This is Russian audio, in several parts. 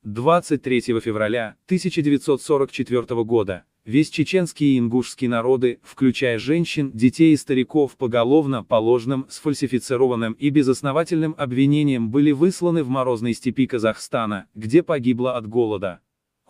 23 февраля 1944 года весь чеченский и ингушский народы, включая женщин, детей и стариков поголовно по ложным, сфальсифицированным и безосновательным обвинениям были высланы в морозной степи Казахстана, где погибло от голода,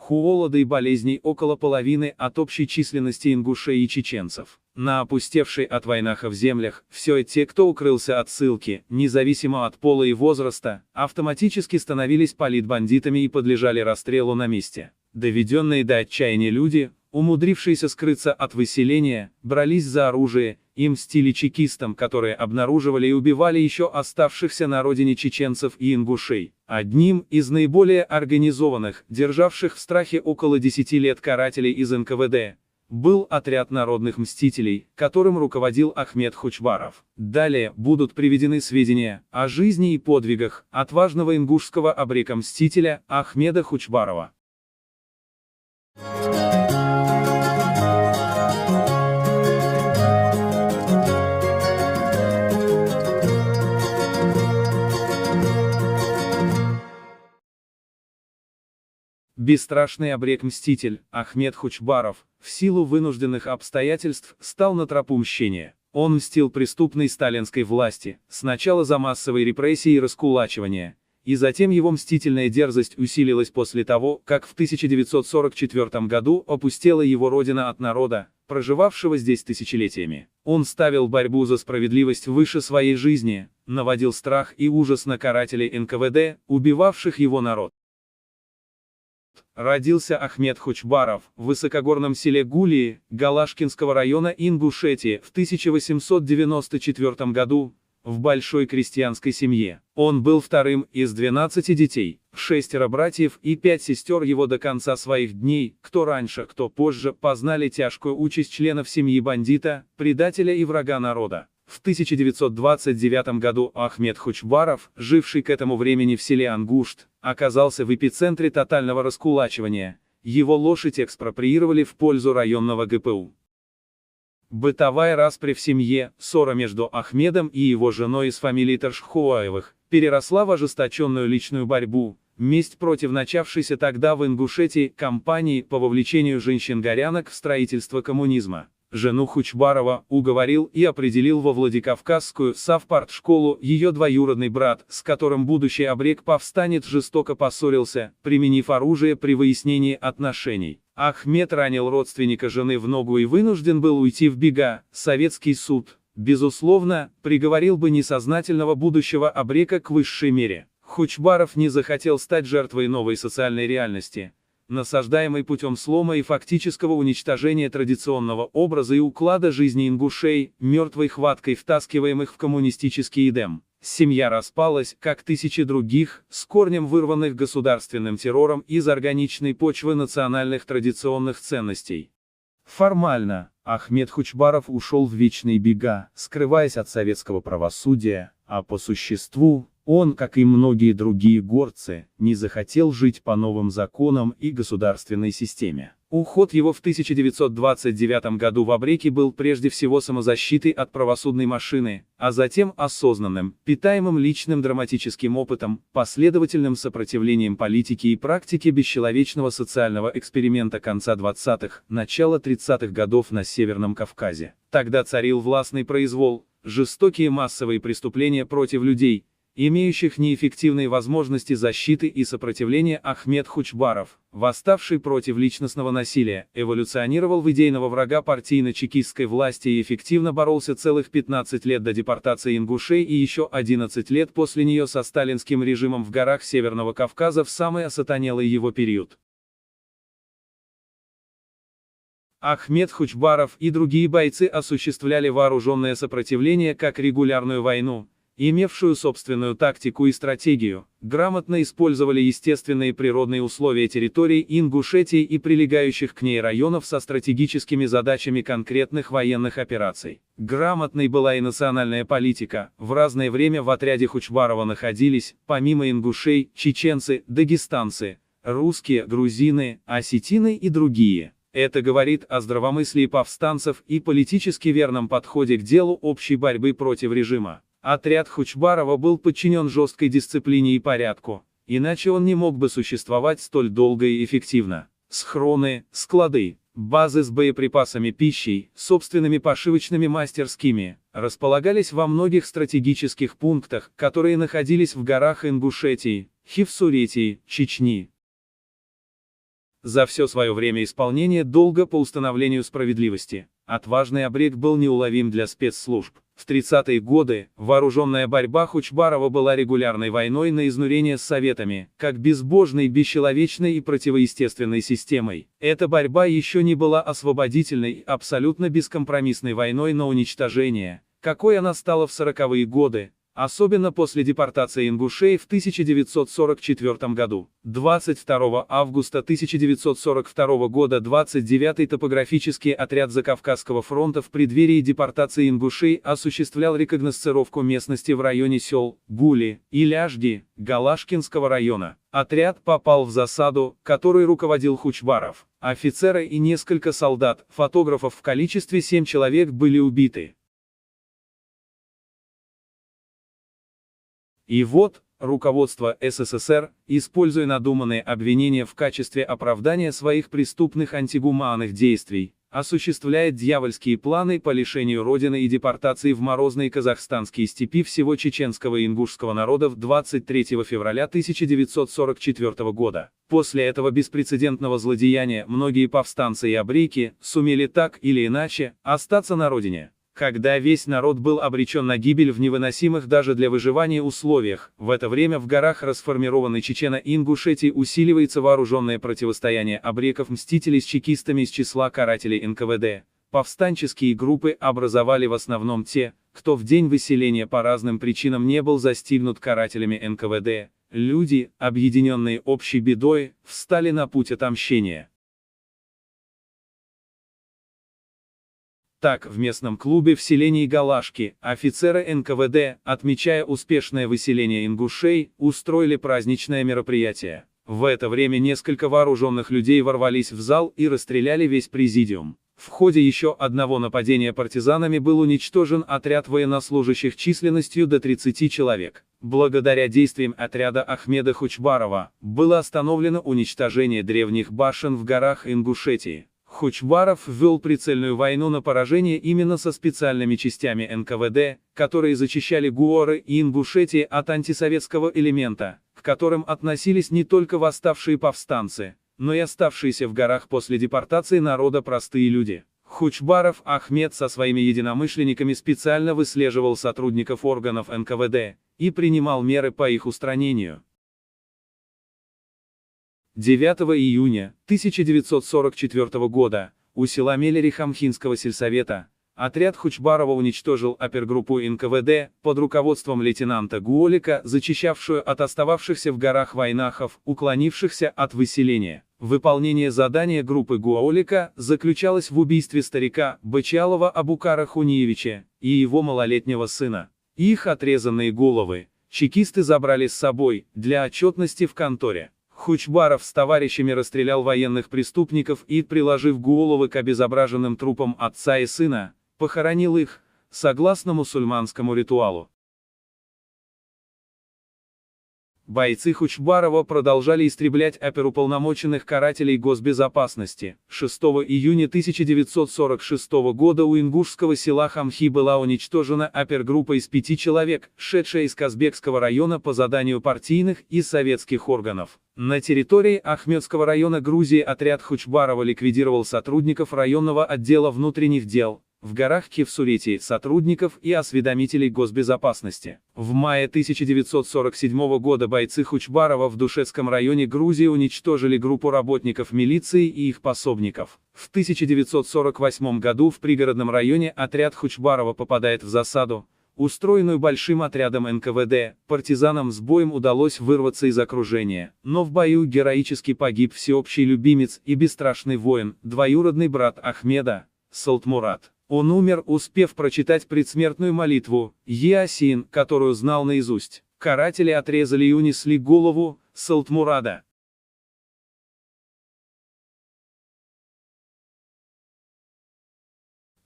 холода и болезней около половины от общей численности ингушей и чеченцев. На опустевшей от войнах в землях, все те, кто укрылся от ссылки, независимо от пола и возраста, автоматически становились политбандитами и подлежали расстрелу на месте. Доведенные до отчаяния люди, умудрившиеся скрыться от выселения, брались за оружие и мстили чекистам, которые обнаруживали и убивали еще оставшихся на родине чеченцев и ингушей. Одним из наиболее организованных, державших в страхе около 10 лет карателей из НКВД, был отряд народных мстителей, которым руководил Ахмед Хучбаров. Далее будут приведены сведения о жизни и подвигах отважного ингушского абрека-мстителя Ахмеда Хучбарова. Бесстрашный абрек-мститель Ахмед Хучбаров, в силу вынужденных обстоятельств, стал на тропу мщения. Он мстил преступной сталинской власти, сначала за массовые репрессии и раскулачивания, и затем его мстительная дерзость усилилась после того, как в 1944 году опустела его родина от народа, проживавшего здесь тысячелетиями. Он ставил борьбу за справедливость выше своей жизни, наводил страх и ужас на карателей НКВД, убивавших его народ. Родился Ахмед Хучбаров в высокогорном селе Гулии, Галашкинского района Ингушетии в 1894 году, в большой крестьянской семье. Он был вторым из 12 детей, 6 братьев и 5 сестер его до конца своих дней, кто раньше, кто позже, познали тяжкую участь членов семьи бандита, предателя и врага народа. В 1929 году Ахмед Хучбаров, живший к этому времени в селе Ангушт, оказался в эпицентре тотального раскулачивания. Его лошадь экспроприировали в пользу районного ГПУ. Бытовая распря в семье, ссора между Ахмедом и его женой из фамилии Таршхуаевых, переросла в ожесточенную личную борьбу, месть против начавшейся тогда в Ингушетии кампании по вовлечению женщин-горянок в строительство коммунизма. Жену Хучбарова уговорил и определил во Владикавказскую совпартшколу ее двоюродный брат, с которым будущий абрек-повстанец жестоко поссорился, применив оружие при выяснении отношений. Ахмед ранил родственника жены в ногу и вынужден был уйти в бега. Советский суд, безусловно, приговорил бы несознательного будущего абрека к высшей мере. Хучбаров не захотел стать жертвой новой социальной реальности, насаждаемой путем слома и фактического уничтожения традиционного образа и уклада жизни ингушей, мертвой хваткой втаскиваемых в коммунистический Эдем. Семья распалась, как тысячи других, с корнем вырванных государственным террором из органичной почвы национальных традиционных ценностей. Формально, Ахмед Хучбаров ушел в вечные бега, скрываясь от советского правосудия, а по существу, он, как и многие другие горцы, не захотел жить по новым законам и государственной системе. Уход его в 1929 году в абреке был прежде всего самозащитой от правосудной машины, а затем осознанным, питаемым личным драматическим опытом, последовательным сопротивлением политике и практике бесчеловечного социального эксперимента конца 20-х, начала 30-х годов на Северном Кавказе. Тогда царил властный произвол, жестокие массовые преступления против людей, имеющих неэффективные возможности защиты и сопротивления. Ахмед Хучбаров, восставший против личностного насилия, эволюционировал в идейного врага партийно-чекистской власти и эффективно боролся целых 15 лет до депортации ингушей и еще 11 лет после нее со сталинским режимом в горах Северного Кавказа в самый осатанелый его период. Ахмед Хучбаров и другие бойцы осуществляли вооруженное сопротивление как регулярную войну, имевшую собственную тактику и стратегию, грамотно использовали естественные природные условия территорий Ингушетии и прилегающих к ней районов со стратегическими задачами конкретных военных операций. Грамотной была и национальная политика. В разное время в отряде Хучбарова находились, помимо ингушей, чеченцы, дагестанцы, русские, грузины, осетины и другие. Это говорит о здравомыслии повстанцев и политически верном подходе к делу общей борьбы против режима. Отряд Хучбарова был подчинен жесткой дисциплине и порядку, иначе он не мог бы существовать столь долго и эффективно. Схроны, склады, базы с боеприпасами, пищей, собственными пошивочными мастерскими, располагались во многих стратегических пунктах, которые находились в горах Ингушетии, Хевсуретии, Чечни. За все свое время исполнения долга по установлению справедливости, отважный Абрек был неуловим для спецслужб. В 30-е годы, вооруженная борьба Хучбарова была регулярной войной на изнурение с Советами, как безбожной, бесчеловечной и противоестественной системой. Эта борьба еще не была освободительной, абсолютно бескомпромиссной войной на уничтожение, какой она стала в 40-е годы, особенно после депортации ингушей в 1944 году. 22 августа 1942 года 29-й топографический отряд Закавказского фронта в преддверии депортации ингушей осуществлял рекогносцировку местности в районе сел Гули и Ляжги, Галашкинского района. Отряд попал в засаду, которой руководил Хучбаров. Офицеры и несколько солдат, фотографов в количестве 7 человек были убиты. И вот, руководство СССР, используя надуманные обвинения в качестве оправдания своих преступных антигуманных действий, осуществляет дьявольские планы по лишению родины и депортации в морозные казахстанские степи всего чеченского и ингушского народов 23 февраля 1944 года. После этого беспрецедентного злодеяния многие повстанцы и абрейки сумели так или иначе остаться на родине. Когда весь народ был обречен на гибель в невыносимых даже для выживания условиях, в это время в горах расформированной Чечено-Ингушетии усиливается вооруженное противостояние абреков-мстителей с чекистами из числа карателей НКВД. Повстанческие группы образовали в основном те, кто в день выселения по разным причинам не был застигнут карателями НКВД. Люди, объединенные общей бедой, встали на путь отомщения. Так, в местном клубе в селении Галашки, офицеры НКВД, отмечая успешное выселение ингушей, устроили праздничное мероприятие. В это время несколько вооруженных людей ворвались в зал и расстреляли весь президиум. В ходе еще одного нападения партизанами был уничтожен отряд военнослужащих численностью до 30 человек. Благодаря действиям отряда Ахмеда Хучбарова, было остановлено уничтожение древних башен в горах Ингушетии. Хучбаров ввел прицельную войну на поражение именно со специальными частями НКВД, которые зачищали Горы и Ингушетии от антисоветского элемента, к которым относились не только восставшие повстанцы, но и оставшиеся в горах после депортации народа простые люди. Хучбаров Ахмед со своими единомышленниками специально выслеживал сотрудников органов НКВД и принимал меры по их устранению. 9 июня 1944 года, у села Мелери Хамхинского сельсовета, отряд Хучбарова уничтожил опергруппу НКВД под руководством лейтенанта Гуолика, зачищавшую от остававшихся в горах войнахов, уклонившихся от выселения. Выполнение задания группы Гуолика заключалось в убийстве старика Бычалова Абукара Хуниевича и его малолетнего сына. Их отрезанные головы чекисты забрали с собой для отчетности в конторе. Хучбаров с товарищами расстрелял военных преступников и, приложив головы к обезображенным трупам отца и сына, похоронил их, согласно мусульманскому ритуалу. Бойцы Хучбарова продолжали истреблять оперуполномоченных карателей госбезопасности. 6 июня 1946 года у ингушского села Хамхи была уничтожена опергруппа из 5 человек, шедшая из Казбекского района по заданию партийных и советских органов. На территории Ахмедского района Грузии отряд Хучбарова ликвидировал сотрудников районного отдела внутренних дел. В горах Хевсуретии сотрудников и осведомителей госбезопасности. В мае 1947 года бойцы Хучбарова в Душетском районе Грузии уничтожили группу работников милиции и их пособников. В 1948 году в пригородном районе отряд Хучбарова попадает в засаду, устроенную большим отрядом НКВД. Партизанам с боем удалось вырваться из окружения, но в бою героически погиб всеобщий любимец и бесстрашный воин, двоюродный брат Ахмеда, Салтмурат. Он умер, успев прочитать предсмертную молитву, Ясин, которую знал наизусть. Каратели отрезали и унесли голову Салтмурада.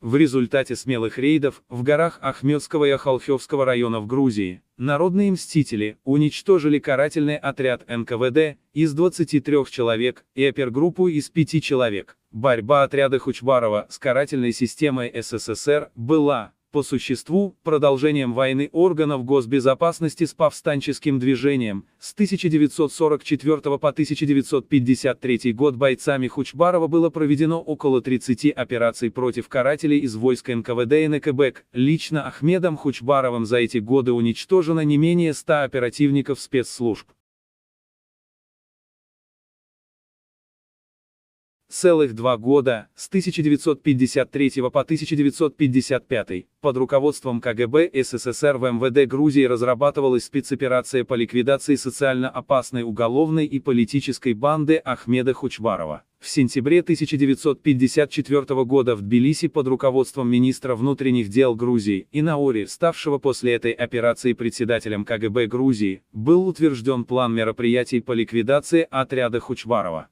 В результате смелых рейдов в горах Ахмедского и Ахалхевского районов Грузии, народные мстители уничтожили карательный отряд НКВД из 23 человек и опергруппу из 5 человек. Борьба отряда Хучбарова с карательной системой СССР была, по существу, продолжением войны органов госбезопасности с повстанческим движением. С 1944 по 1953 год бойцами Хучбарова было проведено около 30 операций против карателей из войск НКВД и НКБЭК. Лично Ахмедом Хучбаровым за эти годы уничтожено не менее 100 оперативников спецслужб. Целых 2 года, с 1953 по 1955, под руководством КГБ СССР в МВД Грузии разрабатывалась спецоперация по ликвидации социально опасной уголовной и политической банды Ахмеда Хучбарова. В сентябре 1954 года в Тбилиси под руководством министра внутренних дел Грузии Инаори, ставшего после этой операции председателем КГБ Грузии, был утвержден план мероприятий по ликвидации отряда Хучбарова.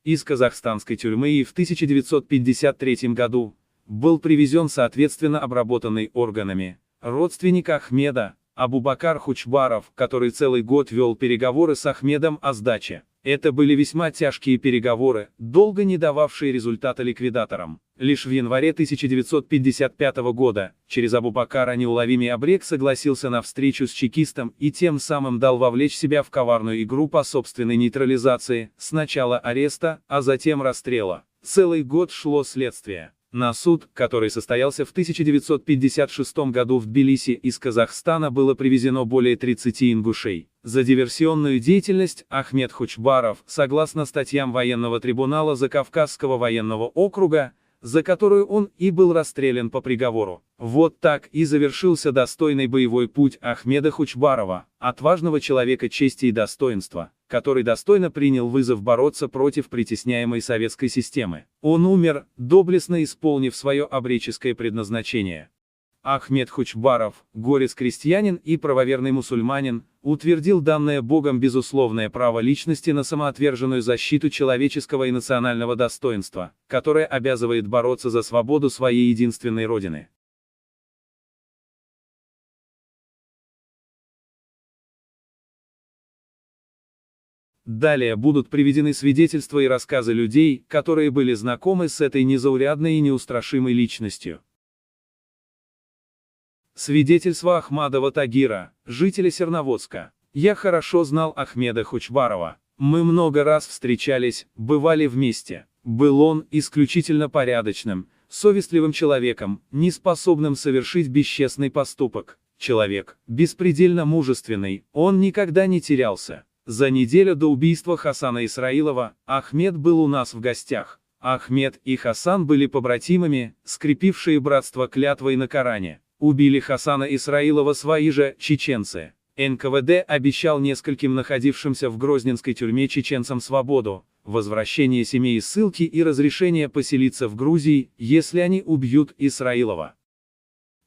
Из казахстанской тюрьмы и в 1953 году был привезен соответственно обработанный органами родственник Ахмеда, Абубакар Хучбаров, который целый год вел переговоры с Ахмедом о сдаче. Это были весьма тяжкие переговоры, долго не дававшие результата ликвидаторам. Лишь в январе 1955 года, через Абубакара неуловимый Абрек согласился на встречу с чекистом и тем самым дал вовлечь себя в коварную игру по собственной нейтрализации, сначала ареста, а затем расстрела. Целый год шло следствие. На суд, который состоялся в 1956 году в Тбилиси, из Казахстана было привезено более 30 ингушей. За диверсионную деятельность Ахмед Хучбаров, согласно статьям военного трибунала Закавказского военного округа, за которую он и был расстрелян по приговору. Вот так и завершился достойный боевой путь Ахмеда Хучбарова, отважного человека чести и достоинства, который достойно принял вызов бороться против притесняемой советской системы. Он умер, доблестно исполнив свое обреческое предназначение. Ахмед Хучбаров, горец-крестьянин и правоверный мусульманин, утвердил данное Богом безусловное право личности на самоотверженную защиту человеческого и национального достоинства, которое обязывает бороться за свободу своей единственной родины. Далее будут приведены свидетельства и рассказы людей, которые были знакомы с этой незаурядной и неустрашимой личностью. Свидетельство Ахмадова Тагира, жителя Серноводска. Я хорошо знал Ахмеда Хучбарова. Мы много раз встречались, бывали вместе. Был он исключительно порядочным, совестливым человеком, не способным совершить бесчестный поступок. Человек, беспредельно мужественный, он никогда не терялся. За неделю до убийства Хасана Исраилова, Ахмед был у нас в гостях. Ахмед и Хасан были побратимами, скрепившие братство клятвой на Коране. Убили Хасана Исраилова свои же чеченцы. НКВД обещал нескольким находившимся в грозненской тюрьме чеченцам свободу, возвращение семей из ссылки и разрешение поселиться в Грузии, если они убьют Исраилова.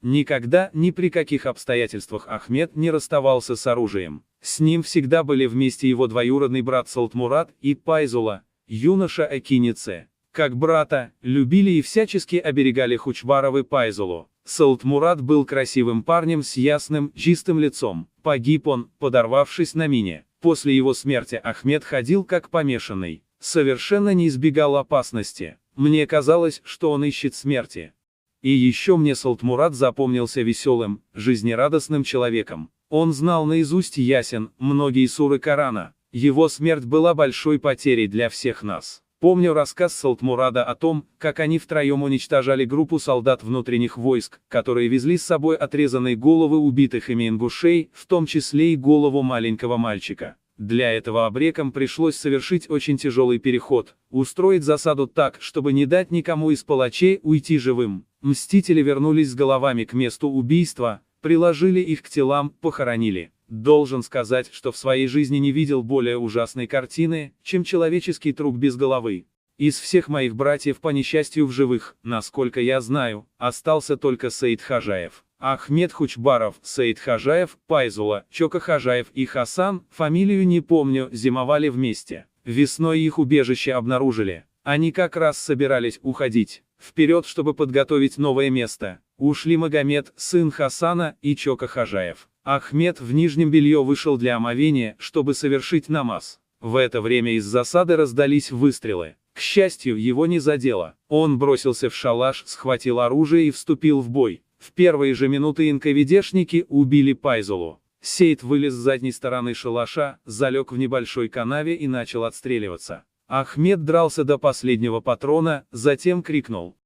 Никогда, ни при каких обстоятельствах Ахмед не расставался с оружием. С ним всегда были вместе его двоюродный брат Салтмурат и Пайзула, юноша Акинице. Как брата, любили и всячески оберегали Хучбаровы Пайзулу. Салтмурат был красивым парнем с ясным, чистым лицом. Погиб он, подорвавшись на мине. После его смерти Ахмед ходил как помешанный. Совершенно не избегал опасности. Мне казалось, что он ищет смерти. И еще мне Салтмурат запомнился веселым, жизнерадостным человеком. Он знал наизусть ясен многие суры Корана. Его смерть была большой потерей для всех нас. Помню рассказ Салтмурада о том, как они втроем уничтожали группу солдат внутренних войск, которые везли с собой отрезанные головы убитых ими ингушей, в том числе и голову маленького мальчика. Для этого абрекам пришлось совершить очень тяжелый переход, устроить засаду так, чтобы не дать никому из палачей уйти живым. Мстители вернулись с головами к месту убийства, приложили их к телам, похоронили. Должен сказать, что в своей жизни не видел более ужасной картины, чем человеческий труп без головы. Из всех моих братьев по несчастью в живых, насколько я знаю, остался только Саид Хажаев. Ахмед Хучбаров, Саид Хажаев, Пайзула, Чока Хажаев и Хасан, фамилию не помню, зимовали вместе. Весной их убежище обнаружили. Они как раз собирались уходить вперед, чтобы подготовить новое место. Ушли Магомед, сын Хасана, и Чока Хажаев. Ахмед в нижнем белье вышел для омовения, чтобы совершить намаз. В это время из засады раздались выстрелы. К счастью, его не задело. Он бросился в шалаш, схватил оружие и вступил в бой. В первые же минуты НКВДшники убили Пайзулу. Сейд вылез с задней стороны шалаша, залег в небольшой канаве и начал отстреливаться. Ахмед дрался до последнего патрона, затем крикнул: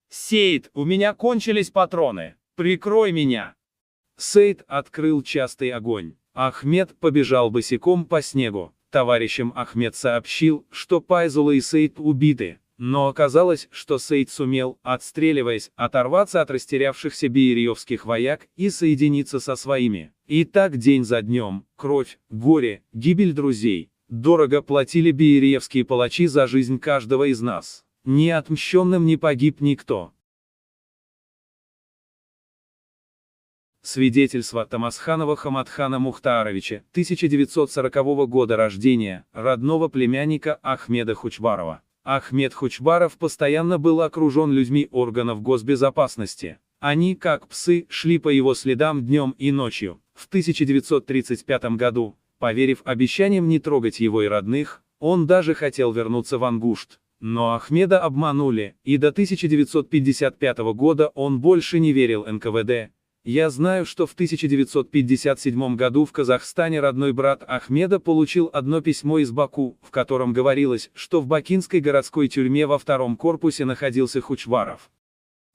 «Сейд, у меня кончились патроны! Прикрой меня!» Сейд открыл частый огонь. Ахмед побежал босиком по снегу. Товарищам Ахмед сообщил, что Пайзула и Сейд убиты, но оказалось, что Сейд сумел, отстреливаясь, оторваться от растерявшихся биериевских вояк и соединиться со своими. И так день за днем, кровь, горе, гибель друзей. Дорого платили биериевские палачи за жизнь каждого из нас. Ни отмщенным не погиб никто. Свидетельство Тамасханова Хаматхана Мухтааровича, 1940 года рождения, родного племянника Ахмеда Хучбарова. Ахмед Хучбаров постоянно был окружен людьми органов госбезопасности. Они, как псы, шли по его следам днем и ночью. В 1935 году, поверив обещаниям не трогать его и родных, он даже хотел вернуться в Ангушт. Но Ахмеда обманули, и до 1955 года он больше не верил НКВД. Я знаю, что в 1957 году в Казахстане родной брат Ахмеда получил одно письмо из Баку, в котором говорилось, что в бакинской городской тюрьме во втором корпусе находился Хучбаров.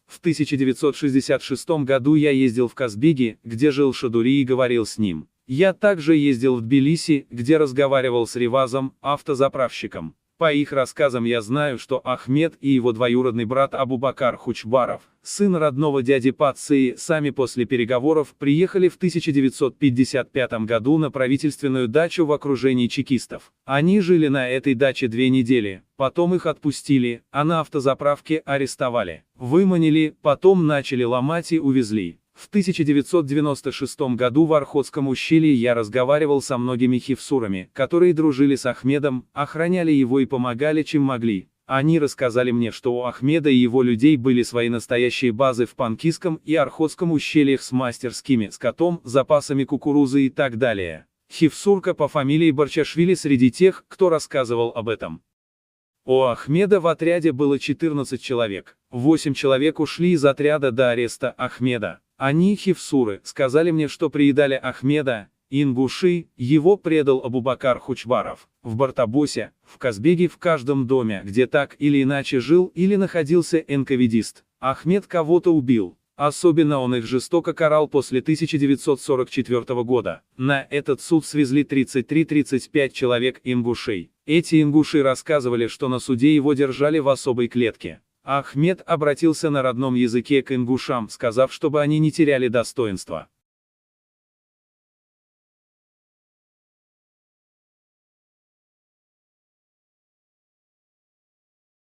В 1966 году я ездил в Казбеги, где жил Шадури, и говорил с ним. Я также ездил в Тбилиси, где разговаривал с Ревазом, автозаправщиком. По их рассказам я знаю, что Ахмед и его двоюродный брат Абубакар Хучбаров, сын родного дяди Пации, сами после переговоров приехали в 1955 году на правительственную дачу в окружении чекистов. Они жили на этой даче 2 недели, потом их отпустили, а на автозаправке арестовали. Выманили, потом начали ломать и увезли. В 1996 году в Охотском ущелье я разговаривал со многими хивсурами, которые дружили с Ахмедом, охраняли его и помогали чем могли. Они рассказали мне, что у Ахмеда и его людей были свои настоящие базы в Панкисском и Охотском ущельях с мастерскими, скотом, запасами кукурузы и так далее. Хивсурка по фамилии Барчашвили среди тех, кто рассказывал об этом. У Ахмеда в отряде было 14 человек. 8 человек ушли из отряда до ареста Ахмеда. Они, хивсуры, сказали мне, что предали Ахмеда, ингуши, его предал Абубакар Хучбаров. В Бартабосе, в Казбеге, в каждом доме, где так или иначе жил или находился НКВДист, Ахмед кого-то убил. Особенно он их жестоко карал после 1944 года. На этот суд свезли 33-35 человек ингушей. Эти ингуши рассказывали, что на суде его держали в особой клетке. Ахмед обратился на родном языке к ингушам, сказав, чтобы они не теряли достоинства.